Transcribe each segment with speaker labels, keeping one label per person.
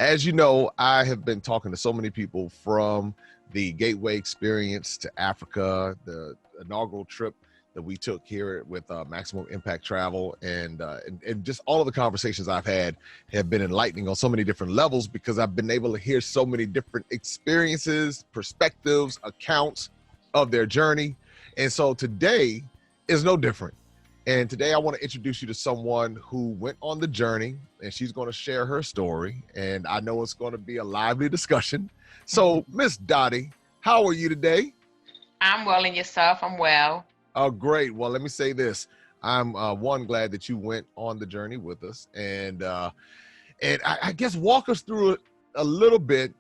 Speaker 1: As you know, I have been talking to so many people from the Gateway Experience to Africa, the inaugural trip that we took here with Maximum Impact Travel, and just all of the conversations I've had have been enlightening on so many different levels because I've been able to hear so many different experiences, perspectives, accounts of their journey. And so today is no different. And today I want to introduce you to someone who went on the journey, and she's going to share her story. And I know it's going to be a lively discussion. So, Miss Dottie, how are you today?
Speaker 2: I'm well, and yourself? I'm well.
Speaker 1: Oh, great. Well, let me say this. I'm glad that you went on the journey with us. And I guess walk us through it a little bit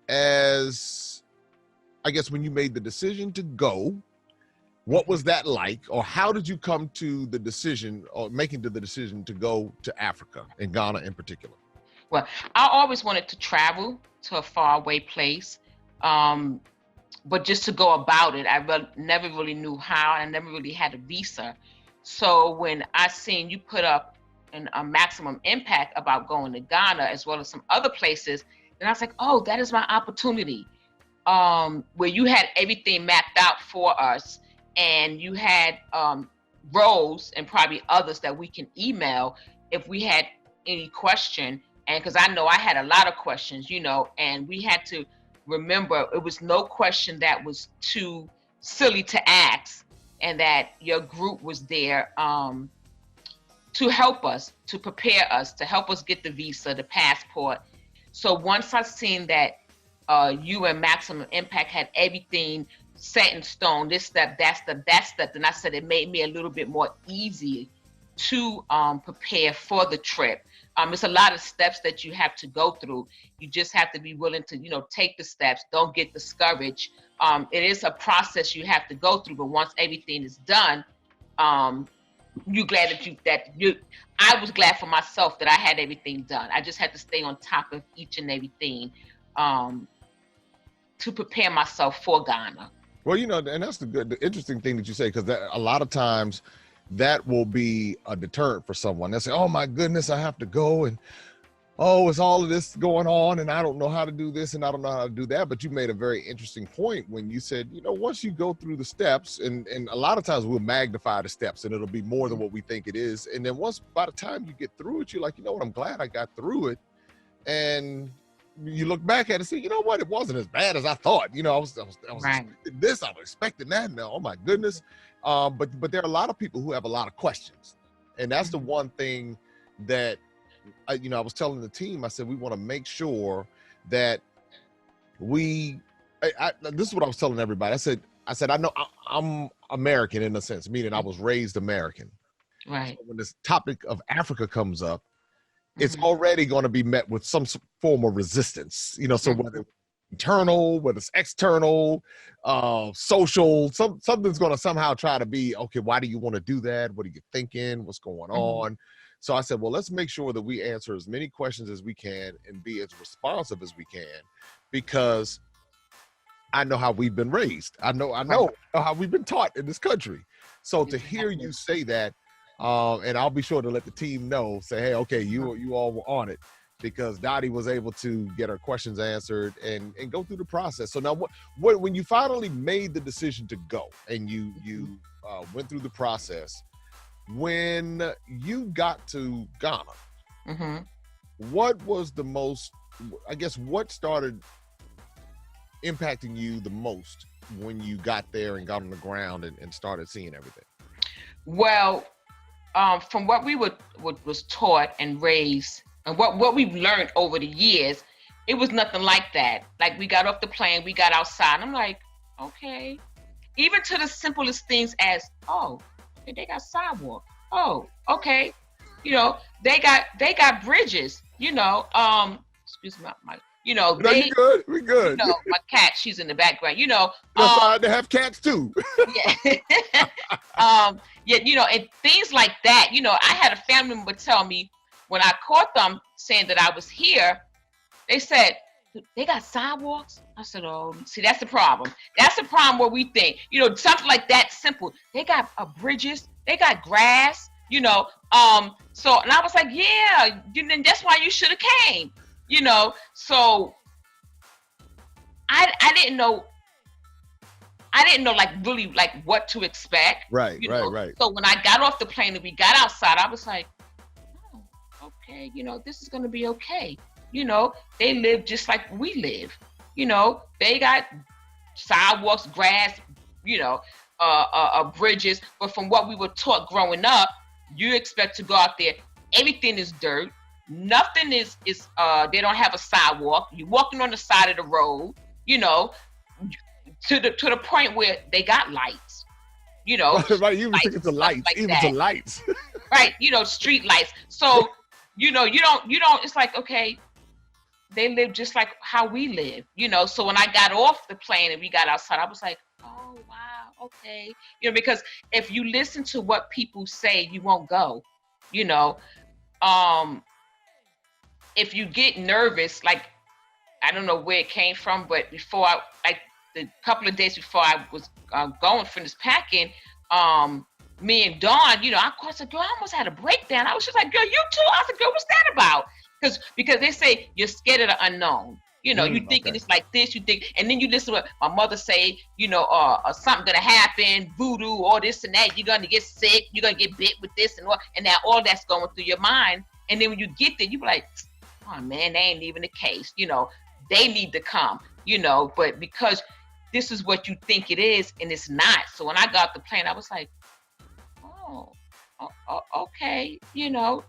Speaker 1: as, I guess, when you made the decision to go. What was that like, or how did you come to the decision, or making the decision to go to Africa and Ghana in particular?
Speaker 2: Well, I always wanted to travel to a faraway place, but just to go about it, I never really knew how. I never really had a visa. So when I seen you put up a Maximum Impact about going to Ghana as well as some other places, then I was like, oh, that is my opportunity. Where you had everything mapped out for us. And you had roles and probably others that we can email if we had any question. And because I know I had a lot of questions, and we had to remember it was no question that was too silly to ask, and that your group was there to help us, to prepare us, to help us get the visa, the passport. So once I seen that you and Maximum Impact had everything set in stone, this step, that step, then I said it made me a little bit more easy to prepare for the trip. It's a lot of steps that you have to go through. You just have to be willing to, take the steps. Don't get discouraged. It is a process you have to go through, but once everything is done, you're glad I was glad for myself that I had everything done. I just had to stay on top of each and everything to prepare myself for Ghana.
Speaker 1: Well, and that's the interesting thing that you say, because a lot of times that will be a deterrent for someone. They'll say, oh my goodness, I have to go, and oh, it's all of this going on, and I don't know how to do this, and I don't know how to do that. But you made a very interesting point when you said, once you go through the steps, and a lot of times we'll magnify the steps, and it'll be more than what we think it is. And then by the time you get through it, you're like, what, I'm glad I got through it. And you look back at it and say, it wasn't as bad as I thought. I was
Speaker 2: right.
Speaker 1: Expecting this, I was expecting that. Now, oh my goodness. But there are a lot of people who have a lot of questions. And that's the one thing that, I was telling the team, I said, we want to make sure that this is what I was telling everybody. I said, I know I'm American in a sense, meaning I was raised American.
Speaker 2: Right.
Speaker 1: So when this topic of Africa comes up, it's already going to be met with some form of resistance, so whether it's internal, whether it's external, social, something's going to somehow try to be, okay, why do you want to do that? What are you thinking? What's going on? So I said, well, let's make sure that we answer as many questions as we can and be as responsive as we can, because I know how we've been raised. I know how we've been taught in this country. So to hear you say that, and I'll be sure to let the team know, say, hey, okay, you all were on it, because Dottie was able to get her questions answered and go through the process. So now when you finally made the decision to go and you went through the process, when you got to Ghana, what was the most, I guess, what started impacting you the most when you got there and got on the ground and started seeing everything?
Speaker 2: Well, from what we was taught and raised, and what we've learned over the years, it was nothing like that. Like, we got off the plane, we got outside, I'm like, okay. Even to the simplest things as, oh, they got sidewalk. Oh, okay. They got bridges. Excuse me, my.
Speaker 1: We good. We good.
Speaker 2: My cat, she's in the background.
Speaker 1: They have cats too.
Speaker 2: Yeah. And things like that. I had a family member tell me when I caught them saying that I was here, they said, they got sidewalks? I said, oh, see, that's the problem. That's the problem where we think, something like that simple. They got bridges, they got grass, So, and I was like, yeah, then that's why you should have came. You know, so I didn't know. I didn't know like really like what to expect.
Speaker 1: Right,
Speaker 2: You
Speaker 1: right,
Speaker 2: know,
Speaker 1: right.
Speaker 2: so when I got off the plane and we got outside, I was like, oh, okay, you know, this is gonna be okay. You know, they live just like we live. You know, they got sidewalks, grass, you know, bridges. But from what we were taught growing up, you expect to go out there, everything is dirt. Nothing is they don't have a sidewalk. You're walking on the side of the road, you know, to the point where they got lights, you know,
Speaker 1: Right, you even thinking to lights,
Speaker 2: like
Speaker 1: even to
Speaker 2: that.
Speaker 1: lights.
Speaker 2: Right, you know, street lights. So, you know, you don't, it's like, okay, they live just like how we live, you know. So when I got off the plane and we got outside, I was like, oh wow, okay. You know, because if you listen to what people say, you won't go, you know. If you get nervous, like I don't know where it came from, but before like the couple of days before I was going for this packing, me and Dawn, you know, I said, girl, I almost had a breakdown. I was just like, girl, you too? I said, girl, what's that about? Because they say you're scared of the unknown. You know, you thinking it's like this, you think, and then you listen to what my mother say, you know, something gonna happen, voodoo, or this and that. You're gonna get sick, you're gonna get bit with this and what, and now all that's going through your mind. And then when you get there, you be like, oh man, that ain't even the case. You know, they need to come. You know, but because this is what you think it is, and it's not. So when I got the plane, I was like, oh, okay. You know,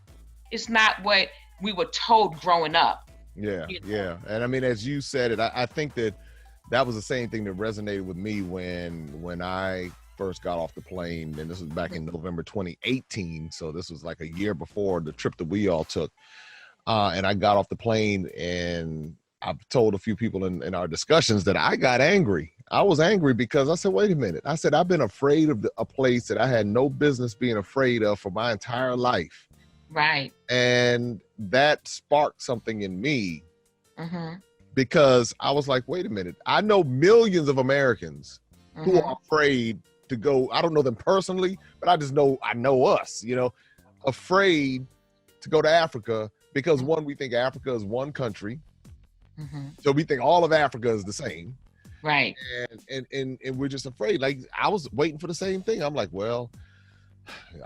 Speaker 2: it's not what we were told growing up.
Speaker 1: Yeah,
Speaker 2: You know?
Speaker 1: yeah. And I mean, as you said it, I think that was the same thing that resonated with me when I first got off the plane. And this was back in November 2018. So this was like a year before the trip that we all took. And I got off the plane, and I've told a few people in our discussions that I got angry. I was angry because I said, wait a minute. I said, I've been afraid of a place that I had no business being afraid of for my entire life.
Speaker 2: Right.
Speaker 1: And that sparked something in me because I was like, wait a minute. I know millions of Americans who are afraid to go. I don't know them personally, but I know us, you know, afraid to go to Africa because one, we think Africa is one country. So we think all of Africa is the same.
Speaker 2: Right.
Speaker 1: And we're just afraid. Like I was waiting for the same thing. I'm like, well,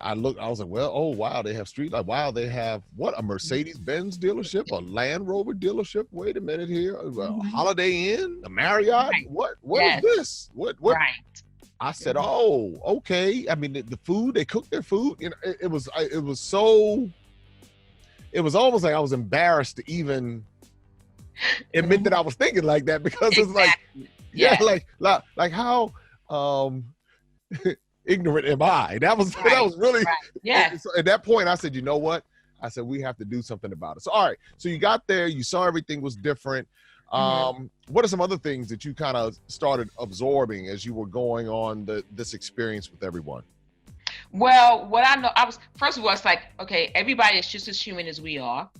Speaker 1: I was like, well, oh wow, they have street light. Wow, they have what? A Mercedes-Benz dealership, a Land Rover dealership. Wait a minute here. A Holiday Inn, a Marriott.
Speaker 2: Right.
Speaker 1: What is this? What?
Speaker 2: Right.
Speaker 1: I said, oh, okay. I mean, the food, they cook their food. You know, it was almost like I was embarrassed to even admit that I was thinking like that, because it's like, yeah, like how ignorant am I? That was really So at that point I said, you know what? I said, we have to do something about it. So all right, so you got there, you saw everything was different. What are some other things that you kind of started absorbing as you were going on this experience with everyone?
Speaker 2: Well, what I know, first of all, it's like, okay, everybody is just as human as we are.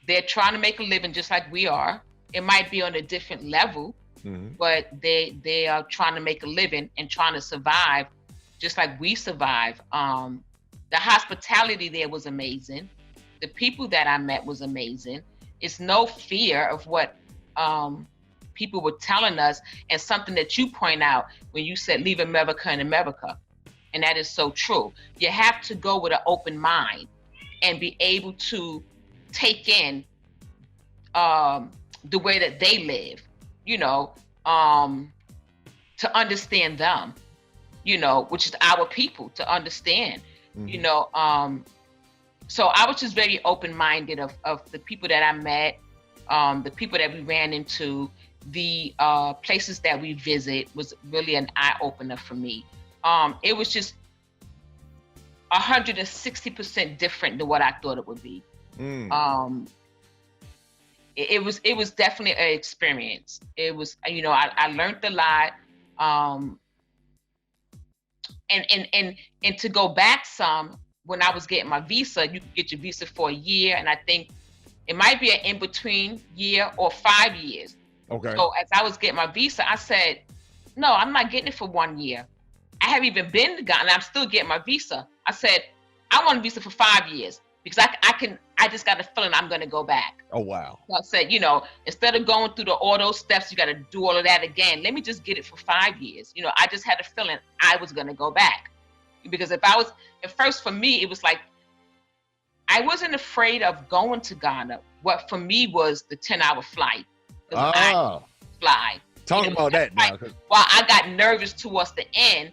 Speaker 2: They're trying to make a living just like we are. It might be on a different level, but they are trying to make a living and trying to survive just like we survive. The hospitality there was amazing. The people that I met was amazing. It's no fear of what people were telling us, and something that you point out when you said leave America in America. And that is so true. You have to go with an open mind and be able to take in the way that they live, you know, to understand them, you know, which is our people, to understand, you know. So I was just very open-minded of the people that I met, the people that we ran into, the places that we visit was really an eye-opener for me. It was just 160% different than what I thought it would be. It was definitely an experience. It was, you know, I learned a lot. And to go back some, when I was getting my visa, you could get your visa for a year, and I think it might be an in-between year or 5 years.
Speaker 1: Okay.
Speaker 2: So as I was getting my visa, I said, no, I'm not getting it for 1 year. I haven't even been to Ghana, and I'm still getting my visa. I said, I want a visa for 5 years, because I just got a feeling I'm going to go back.
Speaker 1: Oh, wow.
Speaker 2: So I said, instead of going through all those steps, you got to do all of that again. Let me just get it for 5 years. I just had a feeling I was going to go back, because at first for me, it was like, I wasn't afraid of going to Ghana. What for me was the 10-hour flight. I fly.
Speaker 1: Talk about that now.
Speaker 2: Well, I got nervous towards the end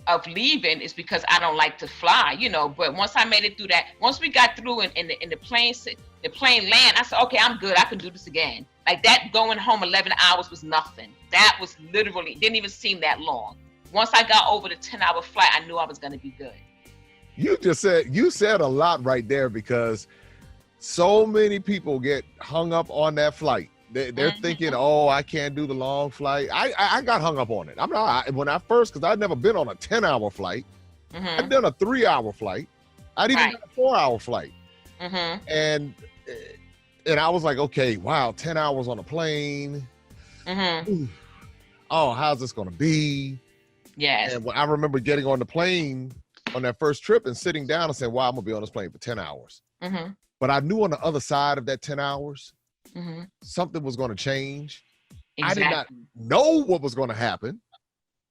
Speaker 2: of leaving is because I don't like to fly, but once I made it through that, once we got through in the plane land, I said, okay, I'm good. I can do this again. Like that going home 11 hours was nothing. That was literally, didn't even seem that long. Once I got over the 10-hour flight, I knew I was going to be good. You
Speaker 1: said a lot right there, because so many people get hung up on that flight. They're thinking, oh, I can't do the long flight. I got hung up on it. Because I'd never been on a 10-hour flight. I'd done a 3-hour flight. I'd even done a 4-hour flight. And I was like, okay, wow, 10 hours on a plane. Oh, how's this going to be?
Speaker 2: Yes.
Speaker 1: And I remember getting on the plane on that first trip and sitting down and saying, wow, I'm going to be on this plane for 10 hours. But I knew on the other side of that 10 hours, something was going to change.
Speaker 2: Exactly.
Speaker 1: I did not know what was going to happen.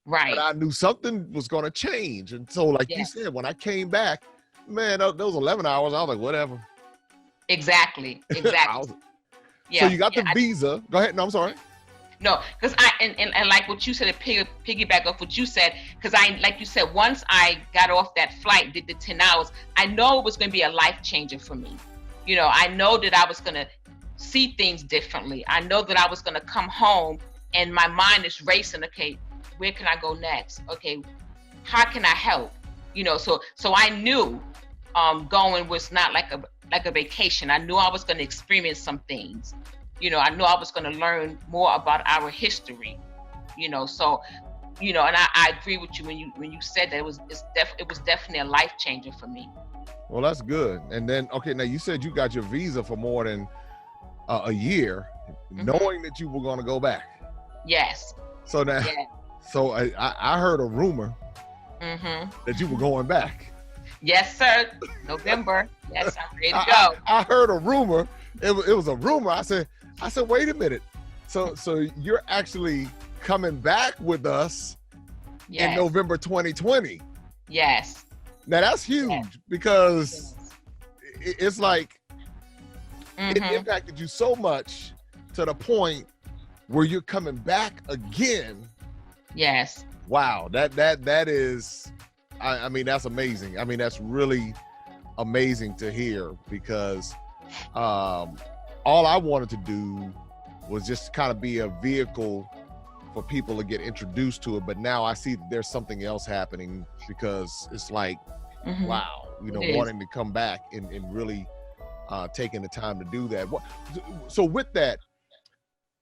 Speaker 2: Right.
Speaker 1: But I knew something was going to change. And so, like you said, when I came back, man, those 11 hours, I was like, whatever.
Speaker 2: Exactly.
Speaker 1: So you got the visa. Go ahead. No, I'm sorry.
Speaker 2: No, because and like what you said, to piggyback off what you said, because like you said, once I got off that flight, did the 10 hours, I know it was going to be a life changer for me. I know that I was going to see things differently. I know that I was going to come home and my mind is racing. Okay, where can I go next? Okay, how can I help? So I knew going was not like a vacation. I knew I was going to experience some things. I knew I was going to learn more about our history. So and I agree with you when you said that it was definitely a life changer for me.
Speaker 1: Well, that's good. And then, okay, now you said you got your visa for more than a year, knowing that you were going to go back.
Speaker 2: Yes.
Speaker 1: So now, so I heard a rumor that you were going back.
Speaker 2: Yes, sir. November. Yes, I'm ready to go.
Speaker 1: I heard a rumor. It was a rumor. I said, wait a minute. So you're actually coming back with us in November 2020.
Speaker 2: Yes.
Speaker 1: Now that's huge because it's like it impacted you so much to the point where you're coming back again.
Speaker 2: Yes.
Speaker 1: Wow. That is, I mean, that's amazing. I mean, that's really amazing to hear, because all I wanted to do was just kind of be a vehicle for people to get introduced to it. But now I see that there's something else happening, because it's like, wow, wanting to come back and really taking the time to do that. So with that,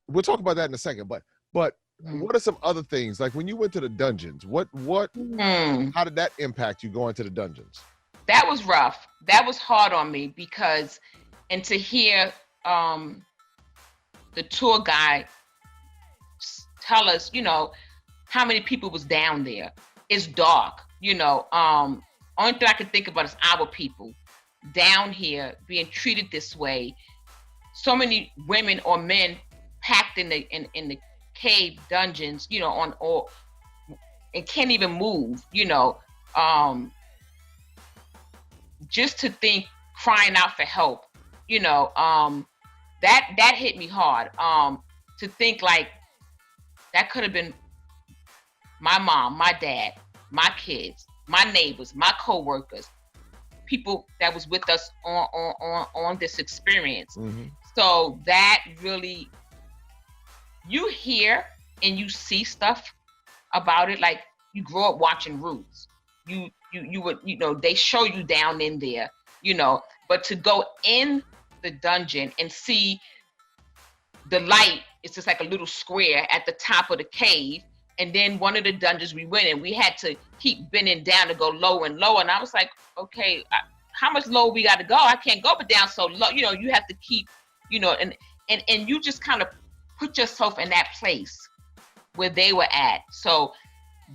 Speaker 1: we'll talk about that in a second, but what are some other things, like when you went to the dungeons, how did that impact you going to the dungeons?
Speaker 2: That was rough. That was hard on me, because, and to hear the tour guide tell us, how many people was down there. It's dark, only thing I could think about is our people down here being treated this way. So many women or men packed in the cave dungeons, and can't even move, just to think, crying out for help, that hit me hard. To think like that could have been my mom, my dad, my kids, my neighbors, my coworkers, people that was with us on this experience. So that really, you hear and you see stuff about it. Like, you grow up watching Roots. You would, they show you down in there, but to go in the dungeon and see the light, it's just like a little square at the top of the cave. And then one of the dungeons we went in, we had to keep bending down to go lower and lower. And I was like, okay, how much lower we got to go? I can't go but down so low. You have to keep, and you just kind of put yourself in that place where they were at. So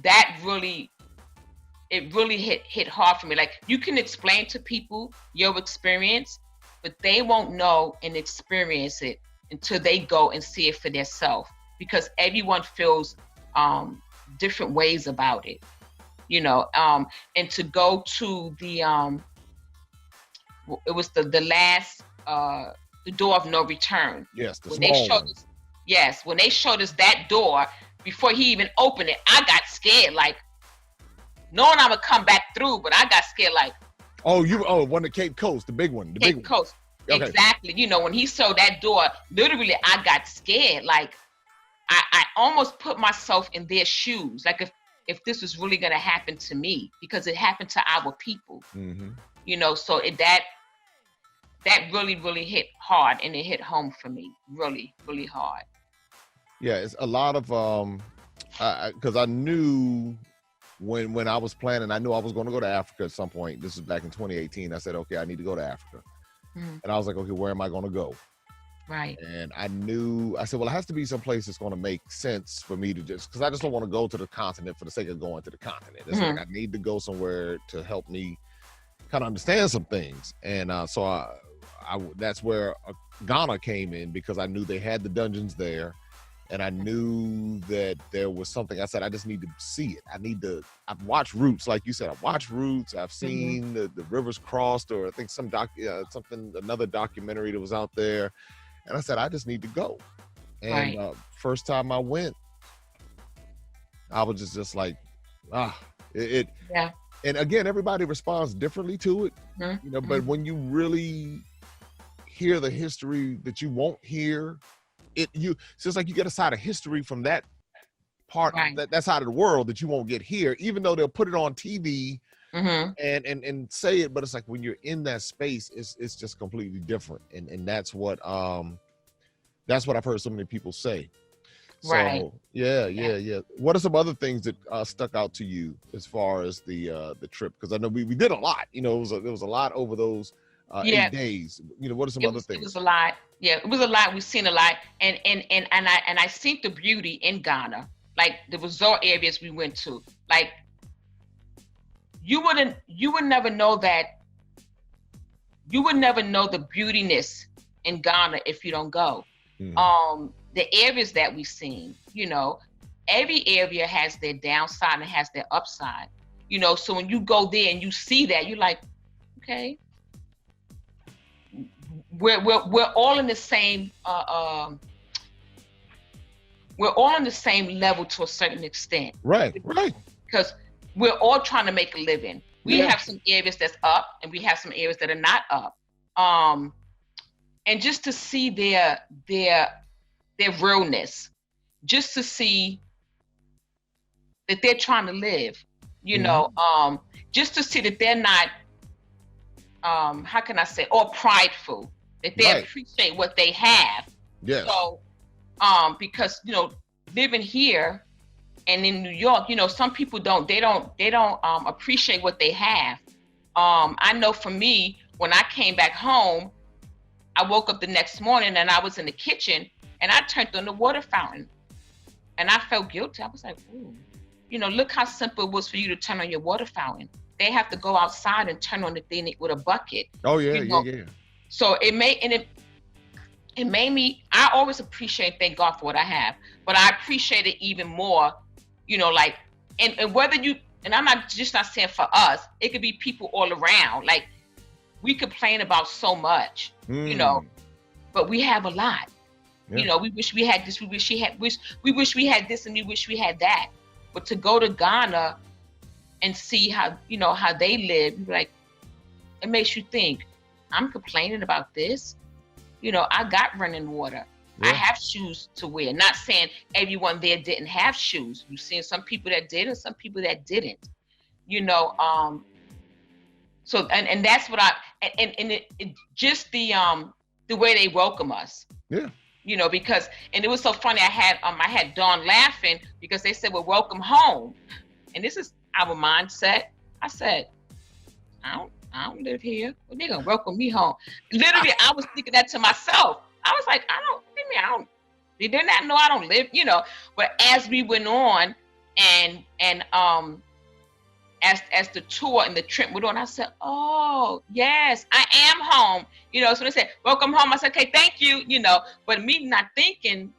Speaker 2: that really it really hit hard for me. Like, you can explain to people your experience, but they won't know and experience it until they go and see it for themselves, because everyone feels different ways about it, you know. And to go to the it was the last the door of no return.
Speaker 1: Yes, the
Speaker 2: When
Speaker 1: small
Speaker 2: they showed
Speaker 1: one.
Speaker 2: us, yes, when they showed us that door, before he even opened it, I got scared, like, knowing I'm gonna come back through, but I got scared, like,
Speaker 1: Oh, one at Cape Coast, the big one, the big
Speaker 2: Cape
Speaker 1: one.
Speaker 2: Coast.
Speaker 1: Okay.
Speaker 2: Exactly. You know, when he showed that door, literally I got scared. Like, I almost put myself in their shoes. Like, if this was really gonna happen to me, because it happened to our people.
Speaker 1: Mm-hmm.
Speaker 2: You know, so that really, really hit hard, and it hit home for me, really, really hard.
Speaker 1: Yeah, it's a lot of because I knew when I was planning, I knew I was going to go to Africa at some point. This was back in 2018. I said, okay, I need to go to Africa. And I was like, okay, where am I going to go?
Speaker 2: Right.
Speaker 1: And I said, well, it has to be some place that's going to make sense for me to because I just don't want to go to the continent for the sake of going to the continent. It's like, I need to go somewhere to help me kind of understand some things. And so I that's where Ghana came in, because I knew they had the dungeons there. And I knew that there was something. I said, I just need to see it. I've watched Roots, like you said. I've watched Roots. I've seen the Rivers Crossed, or I think another documentary that was out there. And I said, I just need to go. And first time I went, I was just like, yeah. And again, everybody responds differently to it, you know. But when you really hear the history that you won't hear, so it's like you get a side of history from that part, that side of the world that you won't get here, even though they'll put it on TV and say it. But it's like when you're in that space, it's just completely different. And that's what I've heard so many people say. So yeah. What are some other things that stuck out to you as far as the trip? Because I know we did a lot. You know, it was a lot over those 8 days. You know, what are some other things?
Speaker 2: It was a lot. Yeah, it was a lot. We've seen a lot, and I seen the beauty in Ghana. Like, the resort areas we went to. Like, you would never know that. You would never know the beautiness in Ghana if you don't go. The areas that we've seen, you know, every area has their downside and has their upside. You know, so when you go there and you see that, you're like, okay. We're all in the same we're all on the same level to a certain extent.
Speaker 1: Right.
Speaker 2: Because we're all trying to make a living. We have some areas that's up, and we have some areas that are not up. And just to see their realness, just to see that they're trying to live, you know, just to see that they're not how can I say, all prideful, that they appreciate what they have.
Speaker 1: Yes.
Speaker 2: So, because, you know, living here and in New York, you know, some people don't appreciate what they have. I know for me, when I came back home, I woke up the next morning and I was in the kitchen and I turned on the water fountain, and I felt guilty. I was like, ooh, you know, look how simple it was for you to turn on your water fountain. They have to go outside and turn on the thing with a bucket.
Speaker 1: Oh yeah,
Speaker 2: you know? Yeah. So it made me. I always appreciate, thank God for what I have, but I appreciate it even more. You know, like, and whether you, and I'm not saying for us, it could be people all around. Like, we complain about so much, you know, but we have a lot. You know, we wish we had this, we wish we had this, and we wish we had that. But to go to Ghana and see how they live, like, it makes you think, I'm complaining about this. You know, I got running water. I have shoes to wear. Not saying everyone there didn't have shoes. You've seen some people that did and some people that didn't. You know, so and that's what it just the way they welcome us.
Speaker 1: Yeah.
Speaker 2: You know, because, and it was so funny, I had Dawn laughing because they said, well, welcome home. And this is our mindset. I said, I don't live here. Well, they're gonna welcome me home. Literally, I was thinking that to myself. I was like, did they not know I don't live, you know? But as we went on and as the tour and the trip went on, I said, oh yes, I am home. So they said, welcome home. I said, okay, thank you. But me not thinking,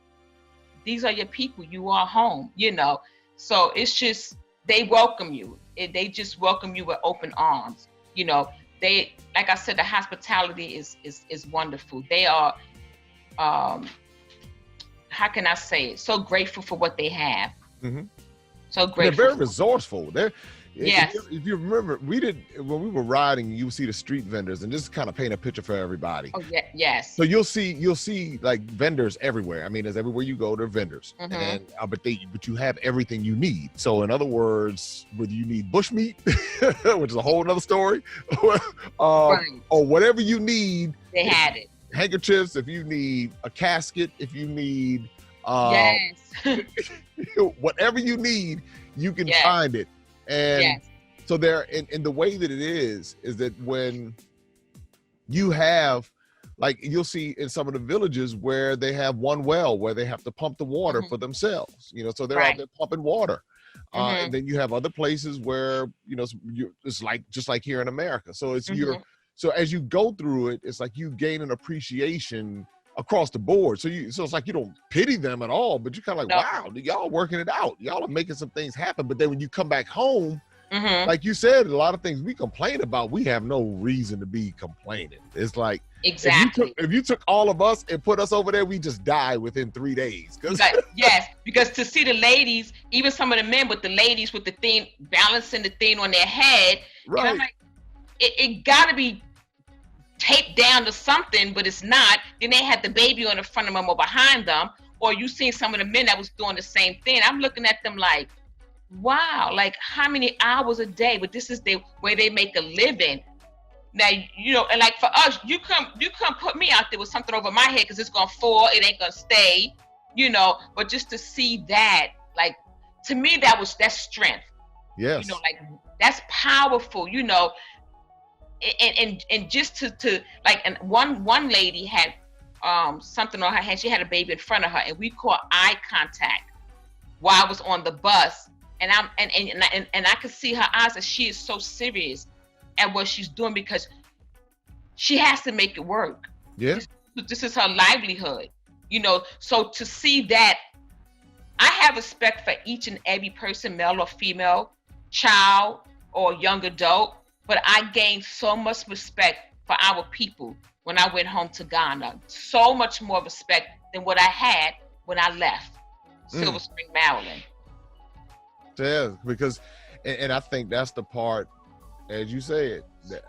Speaker 2: these are your people. You are home. So it's just, they welcome you. They just welcome you with open arms. They, like I said, the hospitality is wonderful. They are, how can I say it? So grateful for what they have.
Speaker 1: Mm-hmm.
Speaker 2: So grateful.
Speaker 1: They're very resourced.
Speaker 2: Yes.
Speaker 1: If you remember, when we were riding, you would see the street vendors, and just kind of paint a picture for everybody.
Speaker 2: Oh yeah, yes.
Speaker 1: So you'll see like vendors everywhere. I mean, as everywhere you go, there are vendors, and but you have everything you need. So in other words, whether you need bushmeat, which is a whole other story, or whatever you need,
Speaker 2: they had it.
Speaker 1: Handkerchiefs, if you need a casket, if you need whatever you need, you can find it. And so there, in the way that it is that when you have, like, you'll see in some of the villages where they have one well where they have to pump the water for themselves, so they're out there pumping water. And then you have other places where, it's like, just like here in America. So it's so as you go through it, it's like you gain an appreciation across the board. So it's like you don't pity them at all, but you're kind of like, wow, y'all working it out. Y'all are making some things happen. But then when you come back home, like you said, a lot of things we complain about, we have no reason to be complaining. It's like,
Speaker 2: exactly.
Speaker 1: If you took all of us and put us over there, we just die within 3 days.
Speaker 2: Yes, because to see the ladies, even some of the men with the ladies with the thing, balancing the thing on their head,
Speaker 1: right.
Speaker 2: I'm like, it gotta be taped down to something, but it's not. Then they had the baby on the front of them or behind them, or you seen some of the men that was doing the same thing. I'm looking at them like, wow, like how many hours a day? But this is the way they make a living. Now, and like for us, you come put me out there with something over my head because it's gonna fall, it ain't gonna stay, but just to see that, like, to me, that's strength.
Speaker 1: Yes.
Speaker 2: Like, that's powerful, and just to like, and one lady had something on her hand. She had a baby in front of her, and we caught eye contact while I was on the bus, and I could see her eyes that she is so serious at what she's doing because she has to make it work.
Speaker 1: Yeah,
Speaker 2: this is her livelihood, So to see that, I have respect for each and every person, male or female, child or young adult. But I gained so much respect for our people when I went home to Ghana. So much more respect than what I had when I left Silver Spring, Maryland.
Speaker 1: Yeah, because, and I think that's the part, as you said, that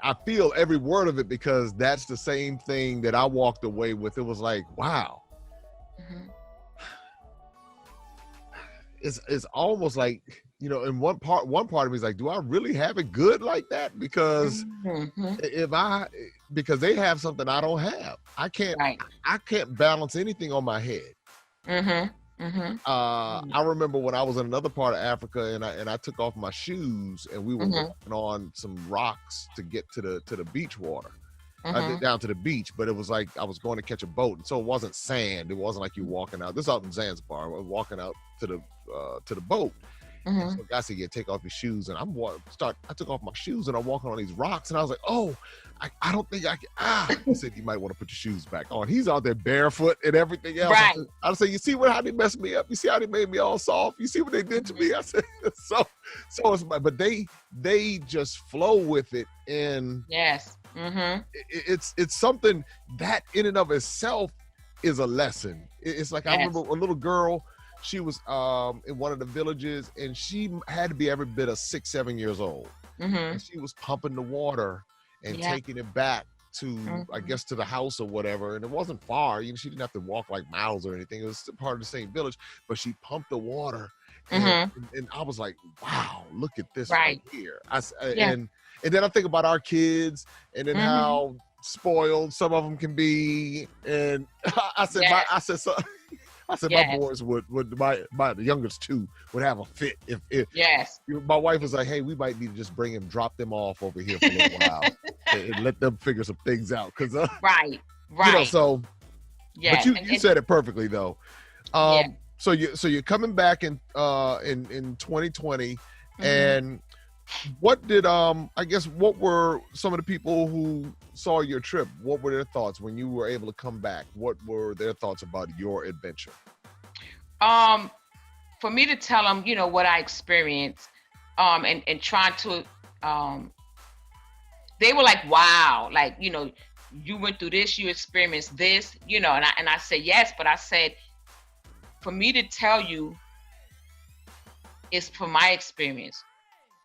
Speaker 1: I feel every word of it, because that's the same thing that I walked away with. It was like, wow. It's almost like, in one part of me is like, do I really have it good like that? Because because they have something I don't have. I can't balance anything on my head. I remember when I was in another part of Africa, and I took off my shoes, and we were walking on some rocks to get to the beach water. Down to the beach, but it was like I was going to catch a boat, and so it wasn't sand. It wasn't like you walking out. This is out in Zanzibar. I was walking out to the boat. So the guy said, "Yeah, take off your shoes." And I took off my shoes, and I'm walking on these rocks, and I was like, "Oh, I don't think I can." He said, "You might want to put your shoes back on." He's out there barefoot and everything else.
Speaker 2: Right.
Speaker 1: I said, "You see how they messed me up? You see how they made me all soft? You see what they did to me?" I said, "So it's but they just flow with it, and
Speaker 2: yes,
Speaker 1: it's something that in and of itself is a lesson. It's like, I remember a little girl. She was in one of the villages, and she had to be every bit of 6-7 years old. And she was pumping the water and taking it back to, I guess, to the house or whatever. And it wasn't far. She didn't have to walk like miles or anything. It was part of the same village, but she pumped the water. And I was like, wow, look at this right here. And then I think about our kids, and then how spoiled some of them can be. And I said, my boys would my youngest two would have a fit if my wife was like, hey, we might need to just drop them off over here for a little while and let them figure some things out. Cause
Speaker 2: right.
Speaker 1: But you said it perfectly though. So you're coming back in 2020, And what did I guess what were some of the people who saw your trip? What were their thoughts when you were able to come back? What were their thoughts about your adventure?
Speaker 2: For me to tell them, you know, what I experienced, and trying to, they were like, wow, like, you know, you went through this, you experienced this, you know, and I said, yes, but I said, for me to tell you, it's from my experience,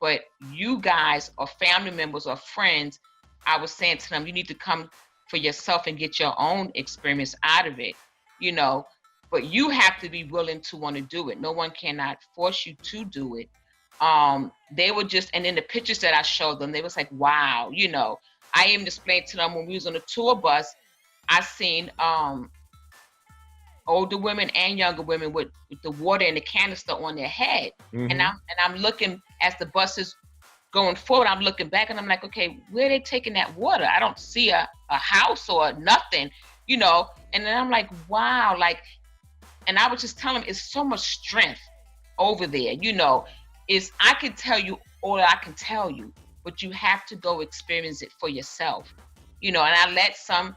Speaker 2: but you guys or family members or friends, I was saying to them, you need to come for yourself and get your own experience out of it, you know, but you have to be willing to want to do it. No one cannot force you to do it. They were just, and in the pictures that I showed them, they was like, wow, you know, I even explained to them when we was on the tour bus, I seen older women and younger women with the water and the canister on their head. And I'm looking as the bus is going forward, I'm looking back and I'm like, okay, where are they taking that water? I don't see a house or nothing, you know? And then I'm like, wow, like, and I was just telling them, it's so much strength over there, you know? I can tell you all I can tell you, but you have to go experience it for yourself, you know? And I let some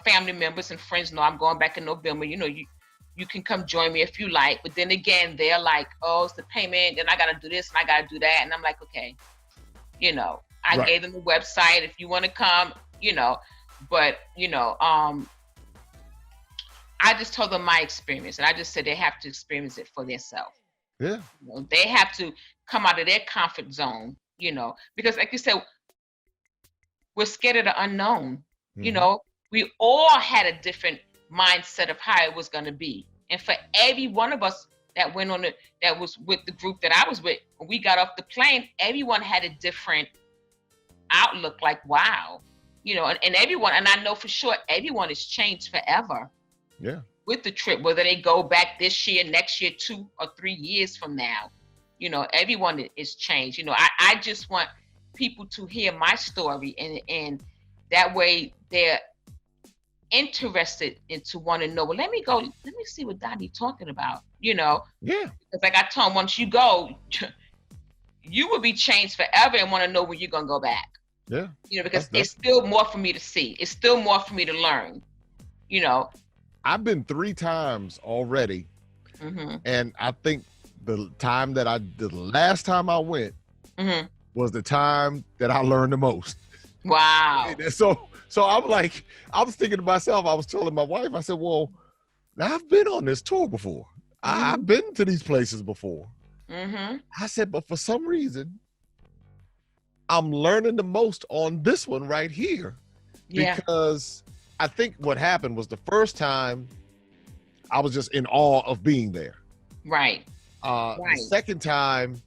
Speaker 2: family members and friends know I'm going back in November, you know, you can come join me if you like, but then again, they're like, oh, it's the payment, and I gotta do this and I gotta do that. And I'm like, okay, you know, I gave them the website if you wanna come, you know, but, you know, I just told them my experience, and I just said they have to experience it for themselves.
Speaker 1: Yeah.
Speaker 2: You know, they have to come out of their comfort zone, you know, because like you said, we're scared of the unknown. You know, we all had a different mindset of how it was going to be. And for every one of us that went on that was with the group that I was with, when we got off the plane, everyone had a different outlook, like, wow, you know, and everyone, and I know for sure everyone has changed forever.
Speaker 1: Yeah.
Speaker 2: With the trip, whether they go back this year, next year, 2 or 3 years from now, you know, everyone is changed. You know, I just want people to hear my story, and that way they're interested into want to know, well, let me see what Dottie talking about, you know?
Speaker 1: Yeah.
Speaker 2: It's like I told them, once you go, you will be changed forever and want to know when you're going to go back.
Speaker 1: Yeah.
Speaker 2: You know, because it's still more for me to see. It's still more for me to learn, you know?
Speaker 1: I've been 3 times already, and I think the last time I went was the time that I learned the most.
Speaker 2: Wow.
Speaker 1: So I'm like, I was thinking to myself, I was telling my wife, I said, well, now I've been on this tour before. I've been to these places before. I said, but for some reason, I'm learning the most on this one right here.
Speaker 2: Yeah.
Speaker 1: Because I think what happened was the first time I was just in awe of being there.
Speaker 2: Right.
Speaker 1: The second time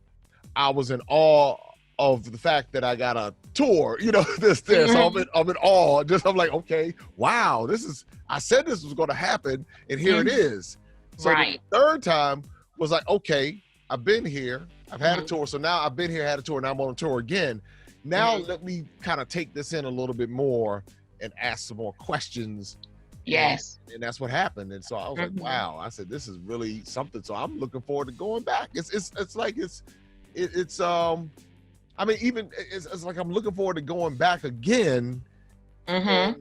Speaker 1: I was in awe of the fact that I got a tour, you know, there. So I'm in awe. I'm like, okay, wow, I said this was going to happen, and here it is. So the third time was like, okay, I've been here, I've had a tour. So now I've been here, had a tour, now I'm on a tour again. Now let me kind of take this in a little bit more and ask some more questions.
Speaker 2: Yes.
Speaker 1: And that's what happened. And so I was like, wow, I said, this is really something. So I'm looking forward to going back. It's like, I mean, even it's like, I'm looking forward to going back again and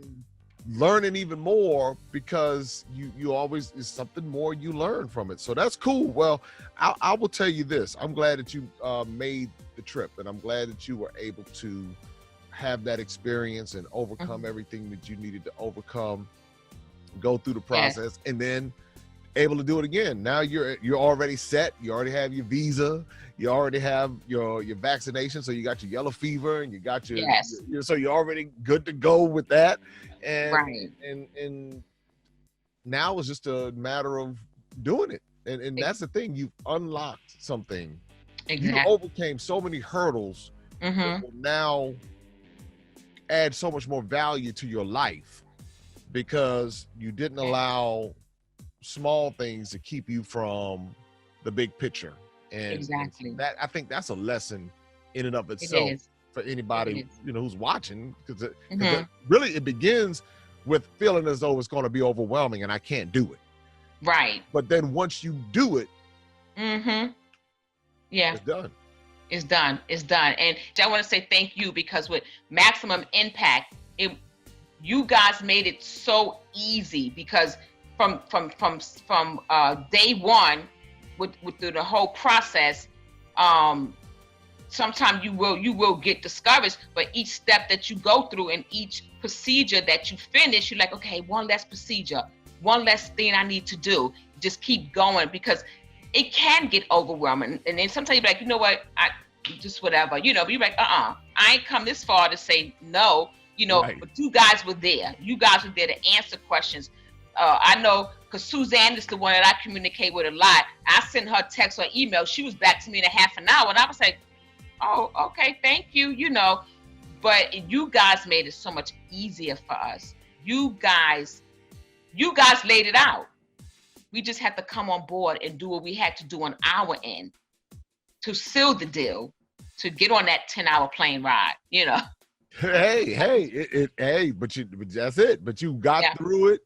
Speaker 1: learning even more, because you always, is something more you learn from it. So that's cool. Well, I will tell you this, I'm glad that you made the trip, and I'm glad that you were able to have that experience and overcome everything that you needed to overcome, go through the process, and then able to do it again. Now you're already set. You already have your visa. You already have your vaccination. So you got your yellow fever, and you got your so you're already good to go with that. And and now it's just a matter of doing it. And that's the thing. You've unlocked something. Exactly. You overcame so many hurdles that will now add so much more value to your life, because you didn't allow small things to keep you from the big picture. And that, I think that's a lesson in and of itself for anybody, you know, who's watching, because really it begins with feeling as though it's going to be overwhelming and I can't do it. Right. But then once you do it, it's done.
Speaker 2: It's done. It's done. And I want to say thank you, because with Maximum Impact, you guys made it so easy, because from day one, with through the whole process, sometimes you will get discouraged, but each step that you go through and each procedure that you finish, you're like, okay, one less procedure, one less thing I need to do. Just keep going, because it can get overwhelming. And then sometimes you're like, you know what, I just whatever, you know, you're like, I ain't come this far to say no, you know, right. But you guys were there. You guys were there to answer questions. I know, because Suzanne is the one that I communicate with a lot. I sent her text or email. She was back to me in a half an hour, and I was like, oh, okay, thank you, you know. But you guys made it so much easier for us. You guys laid it out. We just had to come on board and do what we had to do on our end to seal the deal, to get on that 10-hour plane ride, you know.
Speaker 1: Hey, but that's it. But you got through it,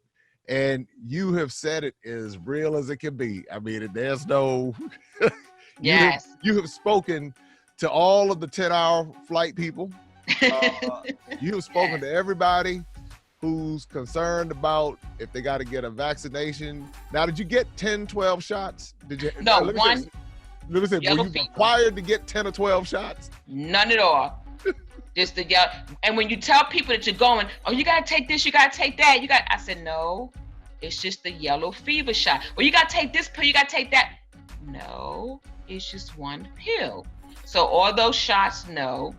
Speaker 1: and you have said it as real as it can be. I mean, there's no,
Speaker 2: yes.
Speaker 1: You have spoken to all of the 10-hour flight people. You have spoken to everybody who's concerned about if they got to get a vaccination. Now, did you get 10, 12 shots? Did you?
Speaker 2: No, one.
Speaker 1: Let me say, were you required to get 10 or 12 shots?
Speaker 2: None at all. Just the yellow. And when you tell people that you're going, oh, you got to take this, you got to take that. I said, no, it's just the yellow fever shot. Well, you got to take this pill, you got to take that. No, it's just one pill. So all those shots, no.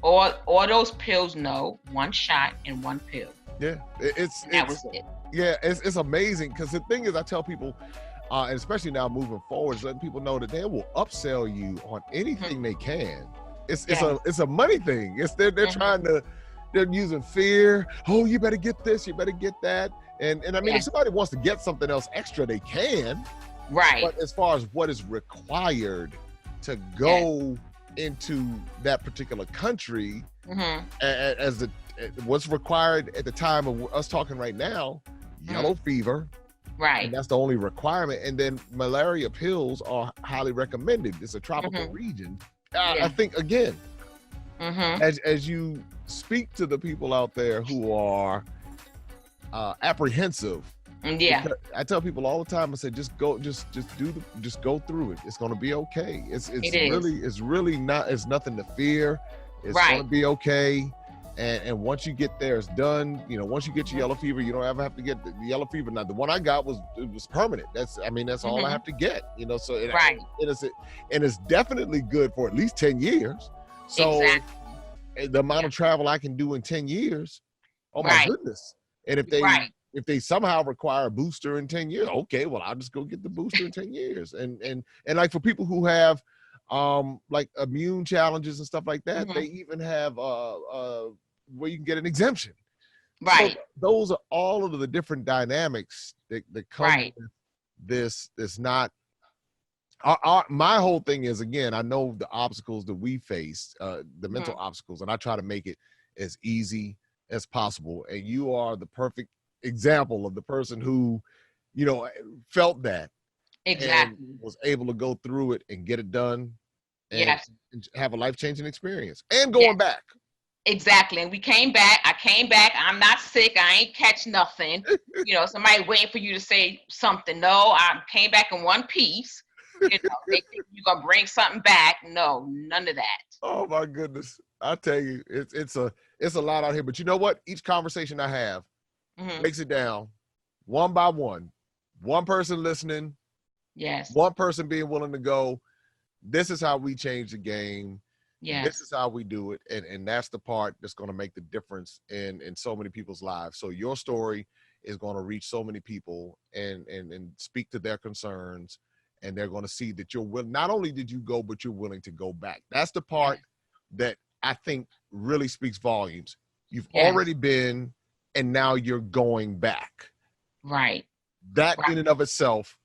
Speaker 2: All those pills, no. One shot and one pill.
Speaker 1: Yeah,
Speaker 2: that was it.
Speaker 1: Yeah, it's amazing, because the thing is, I tell people, and especially now moving forward, letting people know that they will upsell you on anything they can. It's a money thing. They're trying to, they're using fear. Oh, you better get this, you better get that. And I mean, if somebody wants to get something else extra, they can.
Speaker 2: Right.
Speaker 1: But as far as what is required to go into that particular country, as what's required at the time of us talking right now, yellow fever,
Speaker 2: right? And
Speaker 1: that's the only requirement. And then malaria pills are highly recommended. It's a tropical region. I think again, as you speak to the people out there who are apprehensive. I tell people all the time, I say, just go through it. It's going to be okay. It's nothing to fear. It's going to be okay. And once you get there, it's done. You know, once you get your yellow fever, you don't ever have to get the yellow fever. Now, the one I got was permanent. That's all I have to get. You know, so it's definitely good for at least 10 years. So the amount of travel I can do in 10 years, oh my goodness. And if they somehow require a booster in 10 years, okay, well, I'll just go get the booster in 10 years. And like for people who have like immune challenges and stuff like that, they even have where you can get an exemption.
Speaker 2: Right.
Speaker 1: So those are all of the different dynamics that come with this. It's not my whole thing is, again, I know the obstacles that we face, the mental obstacles, and I try to make it as easy as possible. And you are the perfect example of the person who, you know, felt that and was able to go through it and get it done and have a life-changing experience and going back.
Speaker 2: Exactly. And we came back. I came back. I'm not sick. I ain't catch nothing. You know, somebody waiting for you to say something. No, I came back in one piece. You know, they think you're gonna bring something back. No, none of that.
Speaker 1: Oh my goodness. I tell you, it's a lot out here. But you know what? Each conversation I have breaks it down one by one. One person listening.
Speaker 2: Yes.
Speaker 1: One person being willing to go, this is how we change the game.
Speaker 2: Yes.
Speaker 1: This is how we do it. And that's the part that's going to make the difference in so many people's lives. So your story is going to reach so many people and speak to their concerns. And they're going to see that you're willing. Not only did you go, but you're willing to go back. That's the part that I think really speaks volumes. You've already been, and now you're going back.
Speaker 2: Right.
Speaker 1: That in and of itself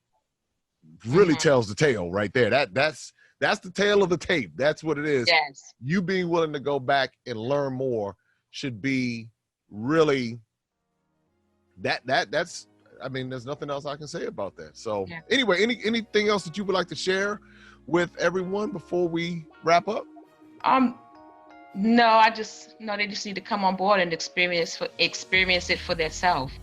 Speaker 1: really tells the tale right there. That's the tale of the tape. That's what it is.
Speaker 2: Yes.
Speaker 1: You being willing to go back and learn more should be really that's I mean, there's nothing else I can say about that. So anyway, anything else that you would like to share with everyone before we wrap up?
Speaker 2: No, I just they just need to come on board and experience it for themselves.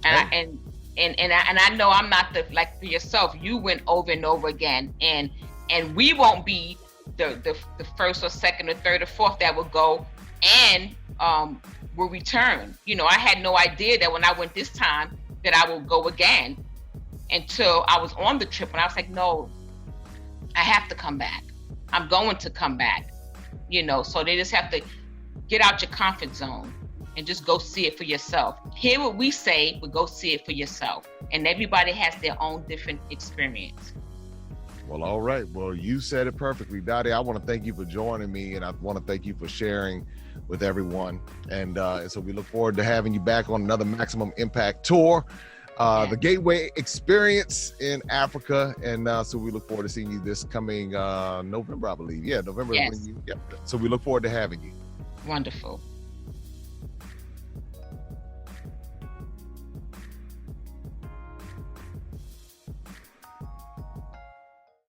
Speaker 2: And I know I'm not like for yourself. You went over and over again, and we won't be the first or second or third or fourth that will go and will return. I had no idea that when I went this time that I will go again until I was on the trip, and I was like, no, I have to come back. I'm going to come back. So they just have to get out your comfort zone and just go see it for yourself. Hear what we say, but go see it for yourself. And everybody has their own different experience.
Speaker 1: Well, all right. Well, you said it perfectly, Dottie. I want to thank you for joining me, and I want to thank you for sharing with everyone. And so we look forward to having you back on another Maximum Impact tour, the Gateway Experience in Africa. And so we look forward to seeing you this coming November, I believe. Yeah, November.
Speaker 2: Yes.
Speaker 1: So we look forward to having you.
Speaker 2: Wonderful.